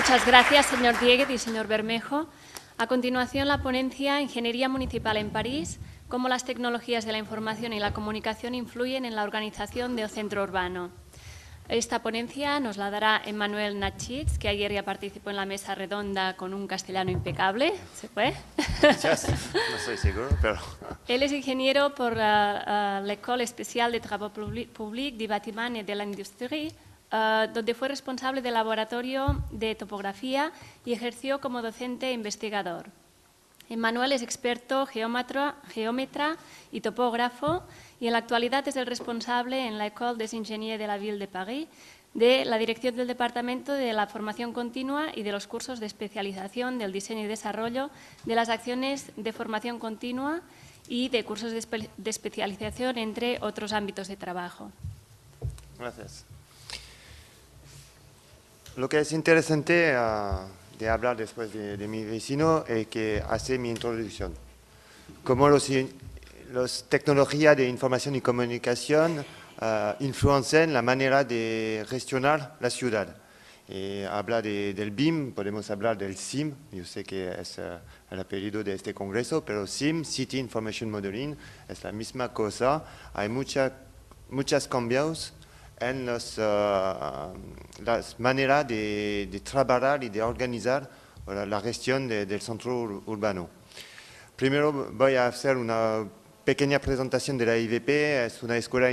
Muchas gracias, señor Dieguez y señor Bermejo. A continuación, la ponencia Ingeniería Municipal en París, cómo las tecnologías de la información y la comunicación influyen en la organización del centro urbano. Esta ponencia nos la dará Emmanuel Nachitz, que ayer ya participó en la mesa redonda con un castellano impecable. ¿Se fue? Gracias. No estoy seguro, pero... Él es ingeniero por l'École Spéciale des Travaux Publics du Bâtiment et de l'Industrie, donde fue responsable del laboratorio de topografía y ejerció como docente e investigador. Emmanuel es experto geómetra y topógrafo y en la actualidad es el responsable en la École des Ingénieurs de la Ville de Paris de la dirección del Departamento de la Formación Continua y de los cursos de especialización del diseño y desarrollo de las acciones de formación continua y de cursos de especialización, entre otros ámbitos de trabajo. Gracias. Lo que es interesante de hablar después de mi vecino es que hace mi introducción. Cómo las tecnologías de información y comunicación influencian la manera de gestionar la ciudad. Habla del BIM, podemos hablar del CIM, yo sé que es el apellido de este congreso, pero CIM, City Information Modeling, es la misma cosa. Hay muchos cambios en las maneras de trabajar y de organizar la gestión del centro urbano. Primero voy a hacer una pequeña presentación de la IVP. Es una escuela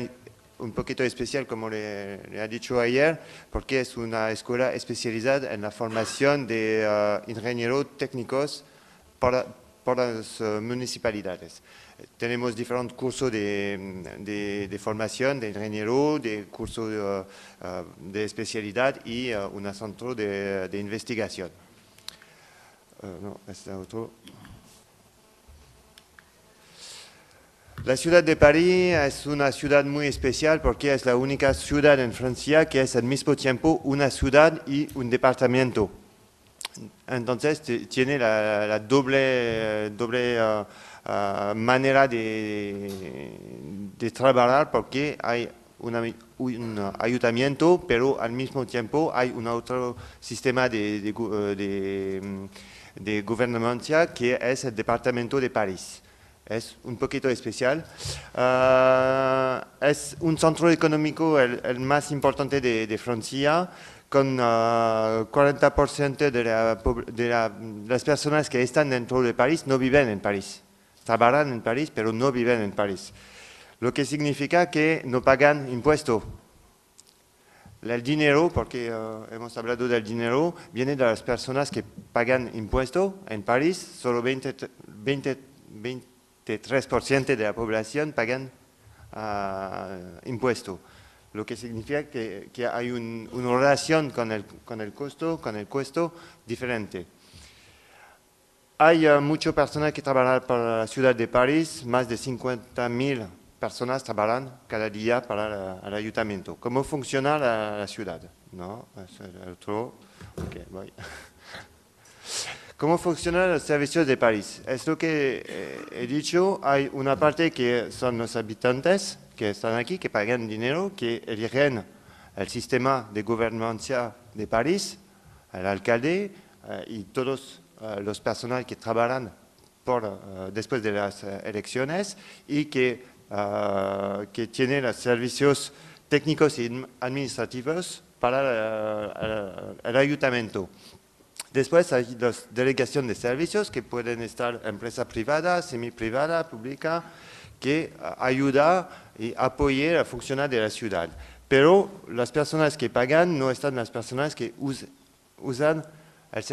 un poquito especial, como le ha dicho ayer, porque es una escuela especializada en la formación de ingenieros técnicos para las municipalidades. Tenemos diferentes cursos de formación de ingeniero, de cursos de especialidad y un centro de investigación. No, este otro. La ciudad de París es una ciudad muy especial porque es la única ciudad en Francia que es al mismo tiempo una ciudad y un departamento. Entonces tiene la doble manera de trabajar porque hay un ayuntamiento, pero al mismo tiempo hay un otro sistema de gobernanza que es el departamento de París. Es un poquito especial. Es un centro económico el más importante de Francia, con 40% de las personas que están dentro de París no viven en París. Trabajan en París, pero no viven en París. Lo que significa que no pagan impuestos. El dinero, porque hemos hablado del dinero, viene de las personas que pagan impuestos en París. Solo 23% de la población pagan impuestos. Lo que significa que hay una relación con el costo diferente. Hay muchas personas que trabajan para la ciudad de París, más de 50.000 personas trabajan cada día para el ayuntamiento. ¿Cómo funciona la ciudad? No, es el otro. Okay, voy. ¿Cómo funcionan los servicios de París? Es lo que he dicho. Hay una parte que son los habitantes que están aquí, que pagan dinero, que eligen el sistema de gobernanza de París, el alcalde y todos los personal que trabajan después de las elecciones y que tienen los servicios técnicos y administrativos para el ayuntamiento. Después hay las delegaciones de servicios que pueden estar empresa privada, semiprivada, pública, que ayuda y apoya el funcionar de la ciudad. Pero las personas que pagan no están las personas que usan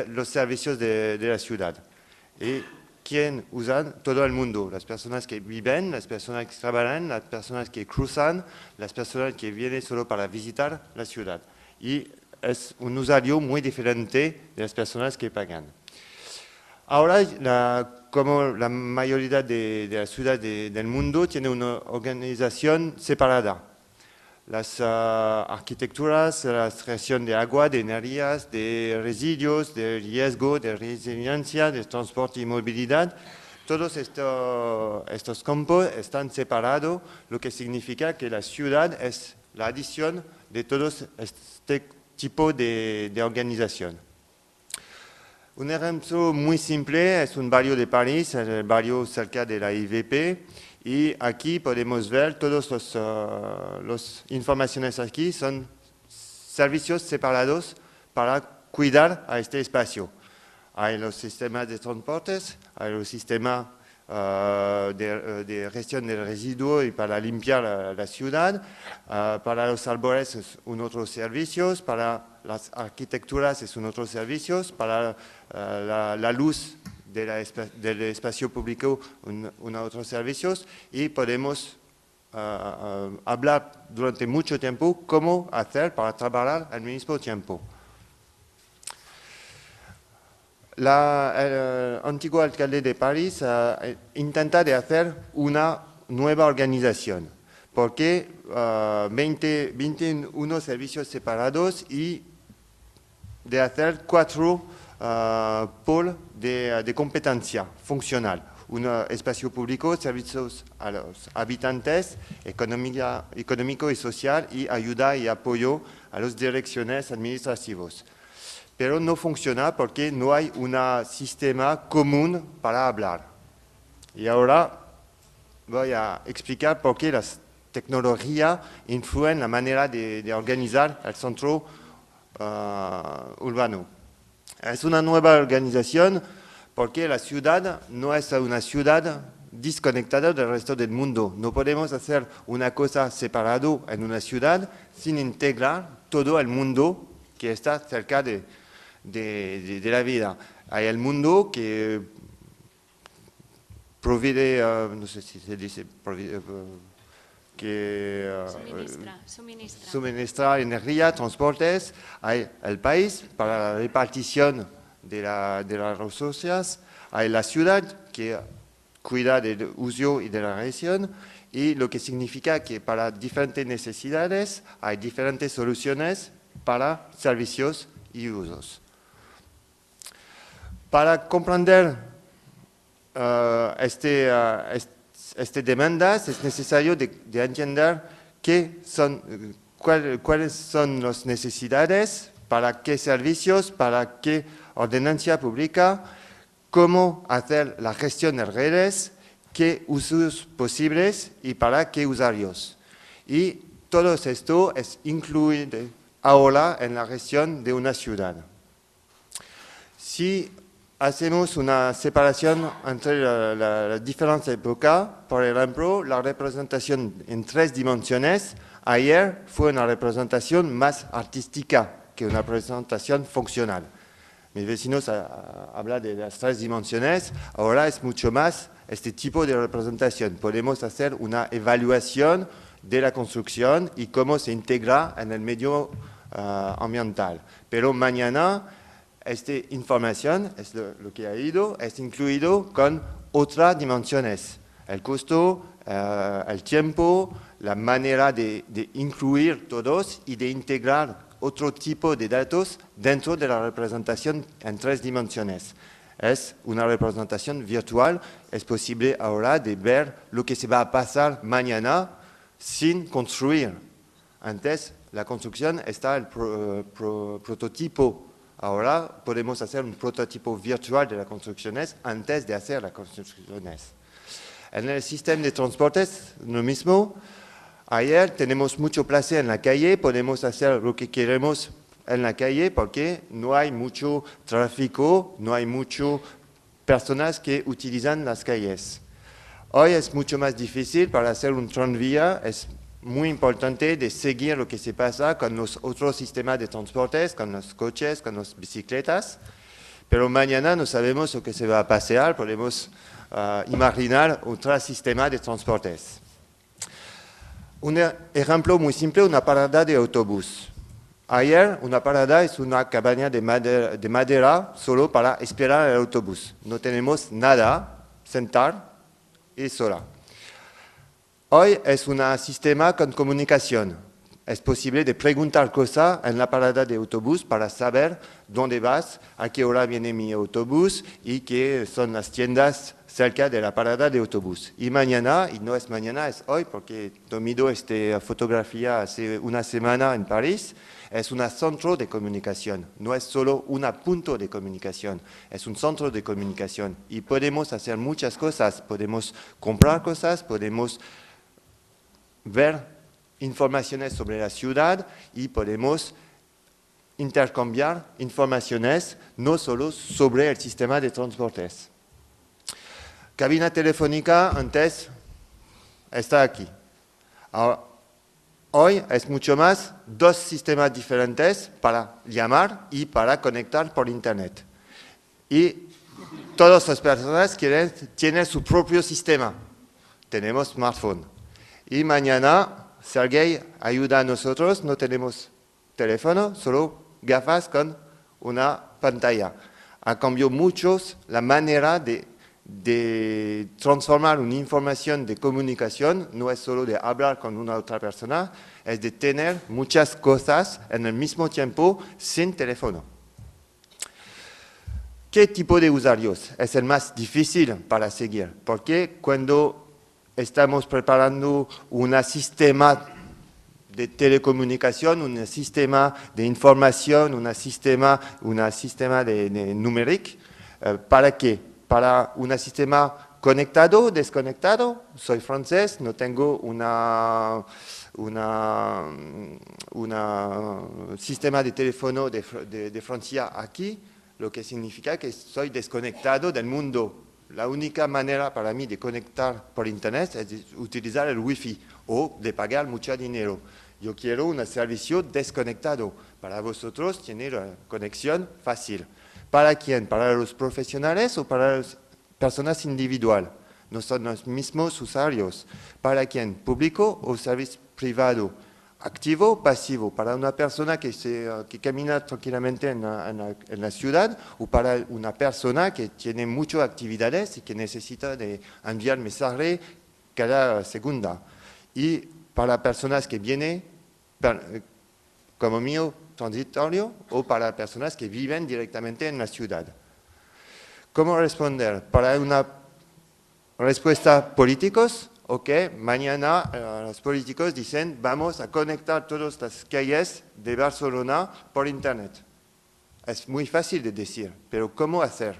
los servicios de la ciudad. ¿Y quién usan? Todo el mundo. Las personas que viven, las personas que trabajan, las personas que cruzan, las personas que vienen solo para visitar la ciudad. Y es un usuario muy diferente de las personas que pagan. Ahora, como la mayoría de las ciudades del mundo tiene una organización separada. Las arquitecturas, la gestión de agua, de energías, de residuos, de riesgo, de resiliencia, de transporte y movilidad, todos estos campos están separados, lo que significa que la ciudad es la adición de todos este tipo de organización. Un ejemplo muy simple es un barrio de París, el barrio cerca de la IVP, y aquí podemos ver todas las informaciones aquí son servicios separados para cuidar a este espacio. Hay los sistemas de transportes, hay los sistemas de gestión de residuos y para limpiar la ciudad, para los árboles es un otro servicio, para las arquitecturas es un otro servicio, para la luz del espacio público un otro servicio, y podemos hablar durante mucho tiempo cómo hacer para trabajar al mismo tiempo. El antiguo alcalde de París intenta de hacer una nueva organización, porque 21 servicios separados y de hacer 4 polos de competencia funcional. Un espacio público, servicios a los habitantes, económico y social, y ayuda y apoyo a las direcciones administrativas. Pero no funciona porque no hay un sistema común para hablar. Y ahora voy a explicar por qué las tecnologías influyen en la manera de organizar el centro urbano. Es una nueva organización porque la ciudad no es una ciudad desconectada del resto del mundo. No podemos hacer una cosa separada en una ciudad sin integrar todo el mundo que está cerca de la vida. Hay el mundo que provee, no sé si se dice, que suministra energía, transportes. Hay el país para la repartición de las resources. Hay la ciudad que cuida del uso y de la región, y lo que significa que para diferentes necesidades hay diferentes soluciones para servicios y usos. Para comprender estas demandas es necesario de entender cuáles son las necesidades, para qué servicios, para qué ordenancia pública, cómo hacer la gestión de redes, qué usos posibles y para qué usuarios. Y todo esto es incluido ahora en la gestión de una ciudad. Si hacemos una separación entre las diferentes épocas, por ejemplo, la representación en 3 dimensiones, ayer fue una representación más artística que una representación funcional. Mis vecinos hablan de las 3 dimensiones, ahora es mucho más este tipo de representación. Podemos hacer una evaluación de la construcción y cómo se integra en el medio ambiental. Pero mañana esta información, es lo que ha ido, es incluido con otras dimensiones. El costo, el tiempo, la manera de incluir todos y de integrar otro tipo de datos dentro de la representación en 3 dimensiones. Es una representación virtual, es posible ahora de ver lo que se va a pasar mañana sin construir. Antes, la construcción está el prototipo. Ahora podemos hacer un prototipo virtual de las construcciones antes de hacer las construcciones. En el sistema de transportes, lo mismo. Ayer tenemos mucho placer en la calle, podemos hacer lo que queremos en la calle porque no hay mucho tráfico, no hay muchas personas que utilizan las calles. Hoy es mucho más difícil para hacer un tranvía, es muy importante de seguir lo que se pasa con los otros sistemas de transportes, con los coches, con las bicicletas, pero mañana no sabemos lo que se va a pasar, podemos imaginar otro sistema de transportes. Un ejemplo muy simple, una parada de autobús. Ayer una parada es una cabaña de madera solo para esperar el autobús. No tenemos nada, sentar y sola. Hoy es un sistema con comunicación. Es posible de preguntar cosas en la parada de autobús para saber dónde vas, a qué hora viene mi autobús y qué son las tiendas cerca de la parada de autobús. Y mañana, y no es mañana, es hoy, porque tomé esta fotografía hace una semana en París, es un centro de comunicación, no es solo un punto de comunicación, es un centro de comunicación y podemos hacer muchas cosas, podemos comprar cosas, podemos ver informaciones sobre la ciudad y podemos intercambiar informaciones no solo sobre el sistema de transportes. Cabina telefónica antes está aquí. Ahora, hoy es mucho más dos sistemas diferentes para llamar y para conectar por internet. Y todas las personas tienen su propio sistema. Tenemos smartphone. Y mañana, Sergey ayuda a nosotros, no tenemos teléfono, solo gafas con una pantalla. Ha cambiado mucho la manera de transformar una información de comunicación, no es solo de hablar con una otra persona, es de tener muchas cosas en el mismo tiempo sin teléfono. ¿Qué tipo de usuarios es el más difícil para seguir? Porque cuando estamos preparando un sistema de telecomunicación, un sistema de información, un sistema de numérico, ¿para qué? Para un sistema conectado o desconectado. Soy francés, no tengo un sistema de teléfono de Francia aquí, lo que significa que soy desconectado del mundo. La única manera para mí de conectar por internet es utilizar el wifi o de pagar mucho dinero. Yo quiero un servicio desconectado. Para vosotros tener una conexión fácil. ¿Para quién? ¿Para los profesionales o para las personas individuales? No son los mismos usuarios. ¿Para quién? ¿Público o servicio privado? ¿Activo o pasivo? ¿Para una persona que camina tranquilamente en la ciudad o para una persona que tiene muchas actividades y que necesita de enviar mensajes cada segunda? Y para personas que vienen, como mío, transitorio o para personas que viven directamente en la ciudad. ¿Cómo responder? Para una respuesta políticos, ok, mañana los políticos dicen vamos a conectar todas las calles de Barcelona por internet. Es muy fácil de decir, pero ¿cómo hacer?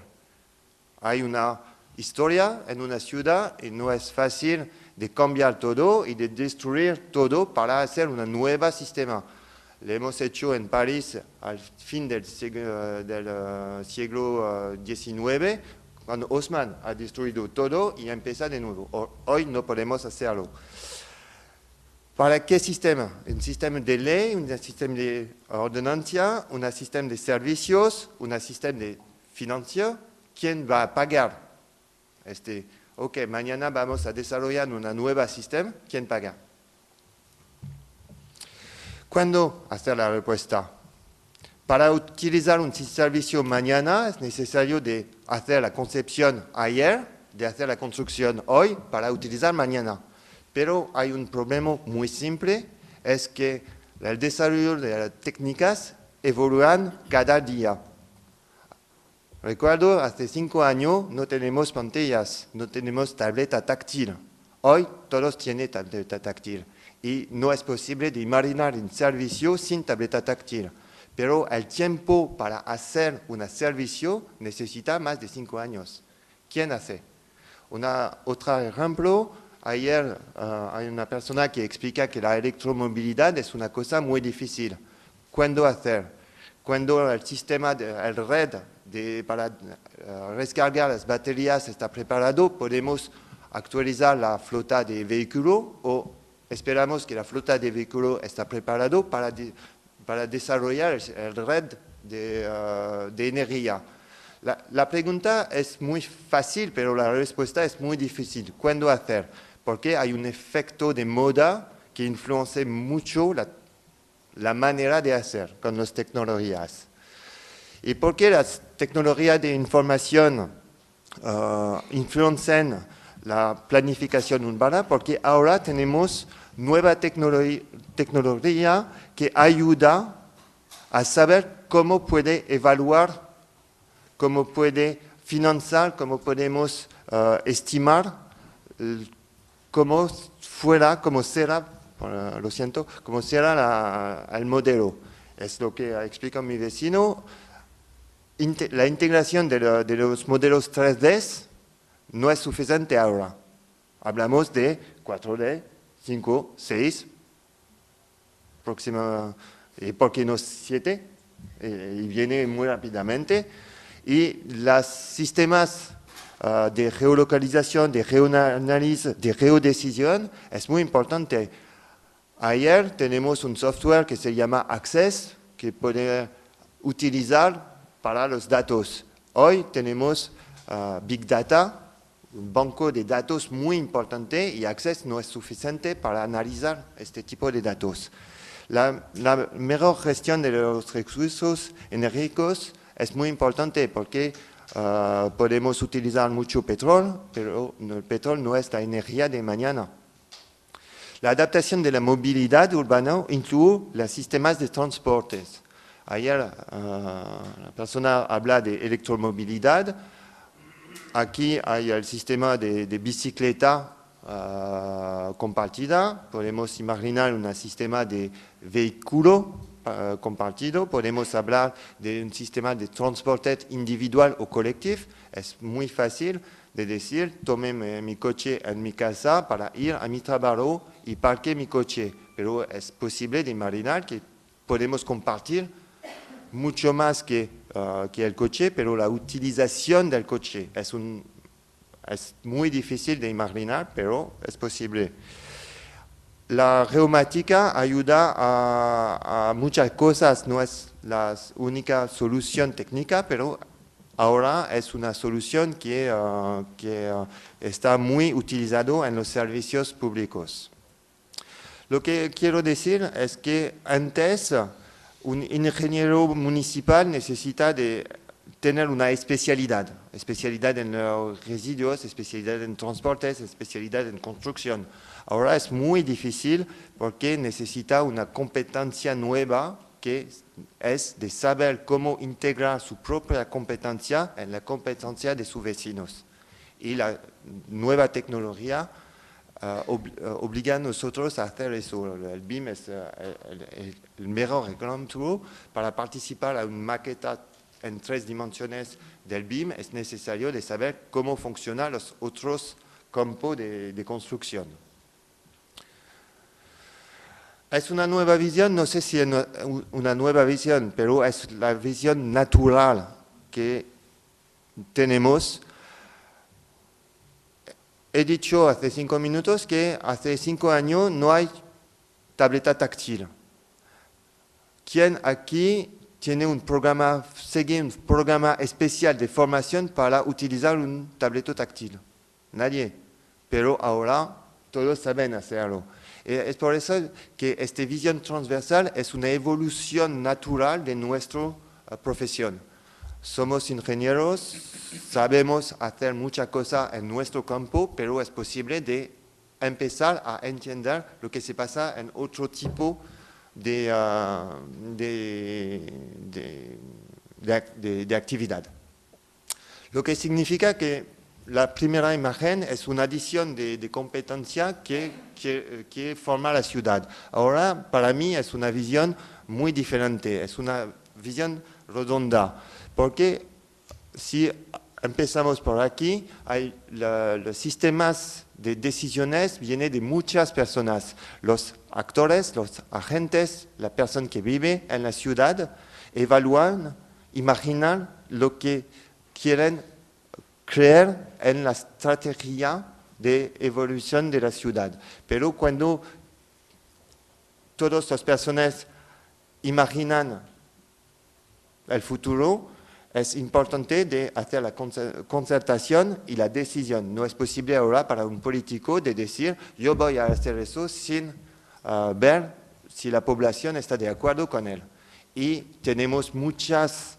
Hay una historia en una ciudad y no es fácil de cambiar todo y de destruir todo para hacer un nuevo sistema. Lo hemos hecho en París al fin del siglo XIX, cuando Haussmann ha destruido todo y empieza de nuevo. Hoy no podemos hacerlo. ¿Para qué sistema? Un sistema de ley, un sistema de ordenancia, un sistema de servicios, un sistema de financiación. ¿Quién va a pagar? Ok, mañana vamos a desarrollar un nuevo sistema. ¿Quién paga? ¿Cuándo hacer la respuesta? Para utilizar un servicio mañana es necesario de hacer la concepción ayer, de hacer la construcción hoy para utilizar mañana. Pero hay un problema muy simple, es que el desarrollo de las técnicas evolucionan cada día. Recuerdo, hace 5 años no tenemos pantallas, no tenemos tableta táctil. Hoy todos tienen tableta táctil. Y no es posible de imaginar un servicio sin tableta táctil. Pero el tiempo para hacer un servicio necesita más de 5 años. ¿Quién hace? Otro ejemplo, ayer hay una persona que explica que la electromovilidad es una cosa muy difícil. ¿Cuándo hacer? Cuando el sistema, el red para descargar las baterías está preparado, podemos actualizar la flota de vehículos o esperamos que la flota de vehículos esté preparada para desarrollar el red de energía. La pregunta es muy fácil, pero la respuesta es muy difícil. ¿Cuándo hacer? Porque hay un efecto de moda que influencia mucho la manera de hacer con las tecnologías. ¿Y por qué las tecnologías de información influencian la planificación urbana? Porque ahora tenemos nueva tecnología que ayuda a saber cómo puede evaluar, cómo puede financiar, cómo podemos estimar cómo será el modelo. Es lo que explica mi vecino. La integración de los modelos 3D no es suficiente ahora. Hablamos de 4D, 5, 6, próxima, ¿por qué no 7? Y viene muy rápidamente. Y los sistemas de geolocalización, de geoanálisis, de geodecisión es muy importante. Ayer tenemos un software que se llama Access, que puede utilizar para los datos. Hoy tenemos Big Data, un banco de datos muy importante, y Access no es suficiente para analizar este tipo de datos. La mejor gestión de los recursos energéticos es muy importante porque podemos utilizar mucho petróleo, pero el petróleo no es la energía de mañana. La adaptación de la movilidad urbana incluye los sistemas de transportes. Ayer la persona habla de electromovilidad. Aquí hay el sistema de bicicleta compartida. Podemos imaginar un sistema de vehículo compartido. Podemos hablar de un sistema de transporte individual o colectivo. Es muy fácil de decir, tome mi coche en mi casa para ir a mi trabajo y parque mi coche. Pero es posible de imaginar que podemos compartir mucho más que el coche, pero la utilización del coche es muy difícil de imaginar, pero es posible. La geomática ayuda a muchas cosas, no es la única solución técnica, pero ahora es una solución que está muy utilizado en los servicios públicos. Lo que quiero decir es que antes un ingeniero municipal necesita de tener una especialidad en los residuos, especialidad en transportes, especialidad en construcción. Ahora es muy difícil porque necesita una competencia nueva que es de saber cómo integrar su propia competencia en la competencia de sus vecinos. Y la nueva tecnología obliga a nosotros a hacer eso. El BIM es el mejor ejemplo. Para participar en una maqueta en 3 dimensiones del BIM es necesario de saber cómo funcionan los otros campos de construcción. Es una nueva visión, no sé si es una nueva visión, pero es la visión natural que tenemos. He dicho hace 5 minutos que hace 5 años no hay tableta táctil. ¿Quién aquí tiene sigue un programa especial de formación para utilizar un tableto táctil? Nadie. Pero ahora todos saben hacerlo. Es por eso que esta visión transversal es una evolución natural de nuestra profesión. Somos ingenieros, sabemos hacer muchas cosas en nuestro campo, pero es posible de empezar a entender lo que se pasa en otro tipo de actividad. Lo que significa que la primera imagen es una adición de competencia que forma la ciudad. Ahora, para mí, es una visión muy diferente, es una visión redonda. Porque si empezamos por aquí, los sistemas de decisiones vienen de muchas personas. Los actores, los agentes, la persona que vive en la ciudad, evalúan, imaginan lo que quieren creer en la estrategia de evolución de la ciudad. Pero cuando todas las personas imaginan el futuro, es importante de hacer la concertación y la decisión. No es posible ahora para un político de decir yo voy a hacer eso sin ver si la población está de acuerdo con él. Y tenemos muchas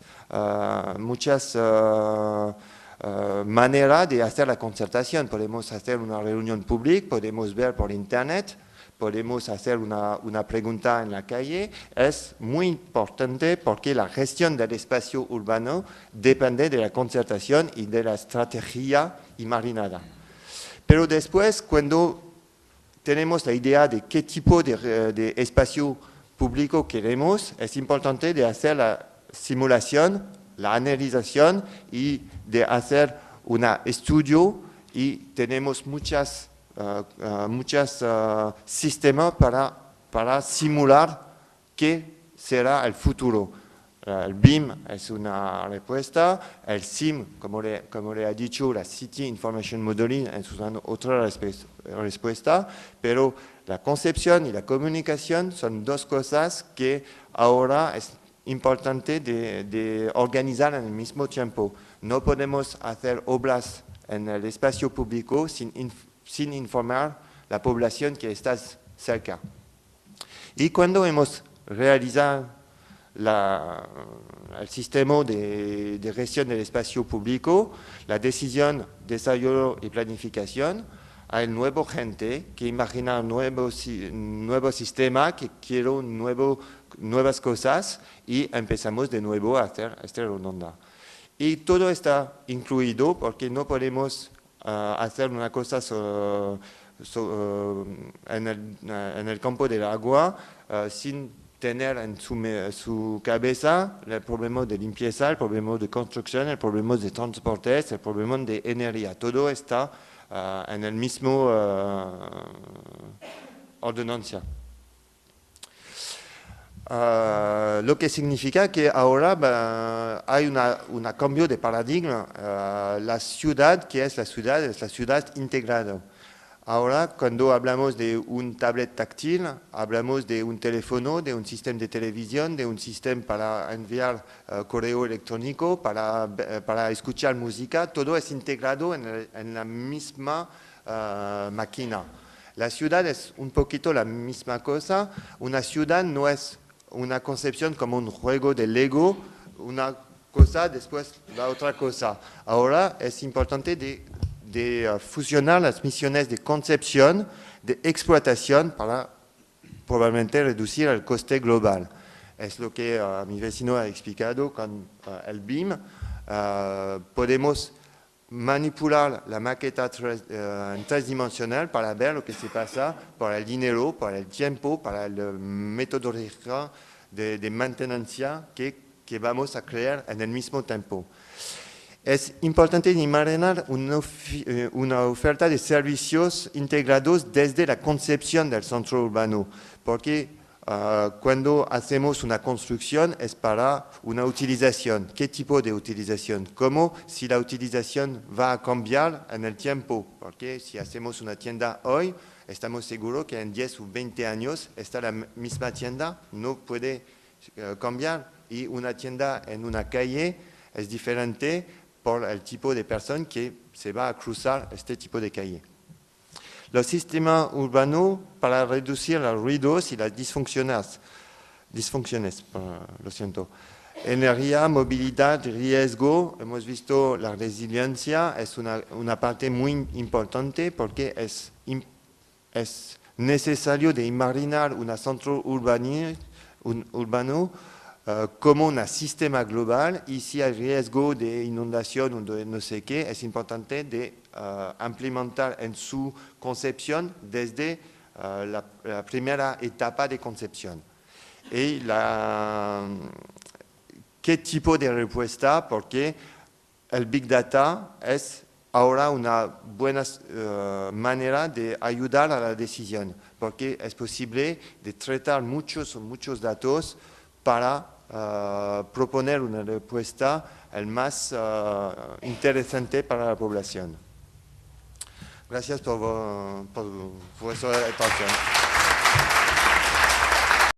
maneras de hacer la concertación. Podemos hacer una reunión pública, podemos ver por internet, podemos hacer una pregunta en la calle. Es muy importante porque la gestión del espacio urbano depende de la concertación y de la estrategia imaginada. Pero después, cuando tenemos la idea de qué tipo de espacio público queremos, es importante de hacer la simulación, la analización y de hacer un estudio, y tenemos muchos sistemas para simular qué será el futuro. El BIM es una respuesta, el SIM, como le ha dicho, la City Information Modeling es otra respuesta, pero la concepción y la comunicación son dos cosas que ahora es importante de organizar en el mismo tiempo. No podemos hacer obras en el espacio público sin informar la población que está cerca. Y cuando hemos realizado el sistema de gestión del espacio público, la decisión, desarrollo y planificación, hay nuevo gente que imagina un nuevo sistema, que quiere nuevas cosas, y empezamos de nuevo a hacer esta redonda. Y todo está incluido porque no podemos hacer una cosa en el campo del agua sin tener en su cabeza el problema de limpieza, el problema de construcción, el problema de transportes, el problema de energía. Todo está en el mismo ordenancia. Lo que significa que ahora hay un cambio de paradigma. La ciudad es la ciudad integrada. Ahora, cuando hablamos de un tablet táctil, hablamos de un teléfono, de un sistema de televisión, de un sistema para enviar correo electrónico, para escuchar música. Todo es integrado en la misma máquina. La ciudad es un poquito la misma cosa. Una ciudad no es una concepción como un juego de Lego, una cosa, después la otra cosa. Ahora es importante de fusionar las misiones de concepción, de explotación, para probablemente reducir el coste global. Es lo que mi vecino ha explicado con el BIM. Podemos manipular la maqueta en tridimensional para ver lo que se pasa por el dinero, por el tiempo, para la metodología de mantenencia que vamos a crear en el mismo tiempo. Es importante imaginar una oferta de servicios integrados desde la concepción del centro urbano, porque cuando hacemos una construcción es para una utilización. ¿Qué tipo de utilización? ¿Cómo si la utilización va a cambiar en el tiempo? Porque si hacemos una tienda hoy, estamos seguros que en 10 o 20 años está la misma tienda, no puede cambiar. Y una tienda en una calle es diferente por el tipo de persona que se va a cruzar este tipo de calle. Los sistemas urbanos para reducir los ruidos y las disfunciones, lo siento. Energía, movilidad, riesgo, hemos visto la resiliencia, es una parte muy importante porque es necesario de imaginar un centro urbano como un sistema global, y si hay riesgo de inundación o de no sé qué, es importante de implementar en su concepción desde la primera etapa de concepción. Y qué tipo de respuesta, porque el Big Data es ahora una buena manera de ayudar a la decisión, porque es posible de tratar muchos datos para proponer una respuesta el más interesante para la población. Gracias por vuestra atención.